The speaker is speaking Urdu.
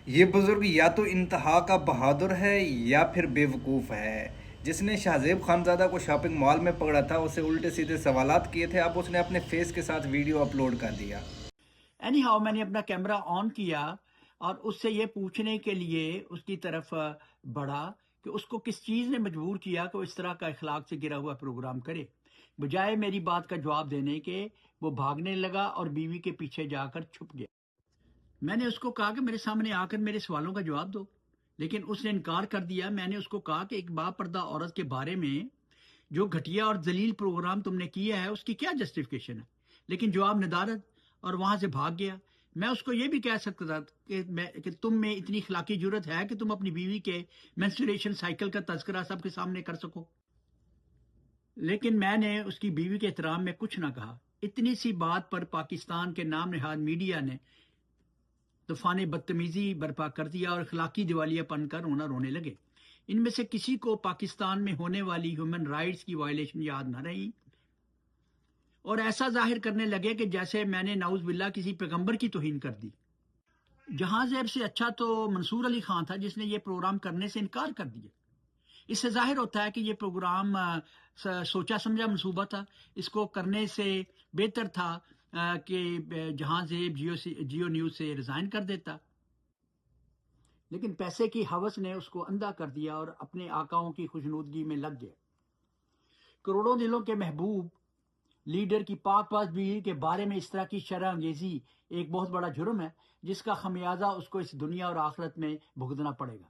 یہ بزرگ یا تو انتہا کا بہادر ہے یا پھر بیوقوف ہے. جس نے شاہزیب خانزادہ کو شاپنگ مال میں پکڑا تھا اسے الٹے سیدھے سوالات کیے تھے، اب اس نے اپنے فیس کے ساتھ ویڈیو اپلوڈ کر دیا. اینی ہاؤ میں نے اپنا کیمرہ آن کیا اور اس سے یہ پوچھنے کے لیے اس کی طرف بڑھا کہ اس کو کس چیز نے مجبور کیا کہ وہ اس طرح کا اخلاق سے گرا ہوا پروگرام کرے، بجائے میری بات کا جواب دینے کے وہ بھاگنے لگا اور بیوی کے پیچھے جا کر چھپ گیا. میں نے اس کو کہا کہ میرے سامنے آ کر میرے سوالوں کا جواب دو، لیکن اس نے انکار کر دیا. میں نے اس کو کہا کہ ایک با پردہ عورت کے بارے میں جو گھٹیا اور ذلیل پروگرام تم نے کیا ہے اس کی کیا جسٹیفیکیشن ہے، لیکن جواب ندارت اور وہاں سے بھاگ گیا. میں اس کو یہ بھی کہہ سکتا تھا کہ تم میں اتنی اخلاقی جرت ہے کہ تم اپنی بیوی کے مینسٹریشن سائیکل کا تذکرہ سب کے سامنے کر سکو، لیکن میں نے اس کی بیوی کے احترام میں کچھ نہ کہا. اتنی سی بات پر پاکستان کے نام نہاد میڈیا نے طوفان بدتمیزی برپا کر دیا اور اخلاقی دیوالیہ پن کر رونے لگے. ان میں سے کسی کو پاکستان میں ہونے والی ہیومن رائٹس کی وائلیشن یاد نہ رہی اور ایسا ظاہر کرنے لگے کہ جیسے میں نے نعوذ باللہ کسی پیغمبر کی توہین کر دی. جہاں زیب سے اچھا تو منصور علی خان تھا جس نے یہ پروگرام کرنے سے انکار کر دیا. اس سے ظاہر ہوتا ہے کہ یہ پروگرام سوچا سمجھا منصوبہ تھا. اس کو کرنے سے بہتر تھا کہ جہاں زیب جیو نیوز سے ریزائن کر دیتا، لیکن پیسے کی ہوس نے اس کو اندھا کر دیا اور اپنے آقاؤں کی خوشنودگی میں لگ گیا. کروڑوں دلوں کے محبوب لیڈر کی پاک باز بیوی کے بارے میں اس طرح کی شرح انگیزی ایک بہت بڑا جرم ہے جس کا خمیازہ اس کو اس دنیا اور آخرت میں بھگتنا پڑے گا.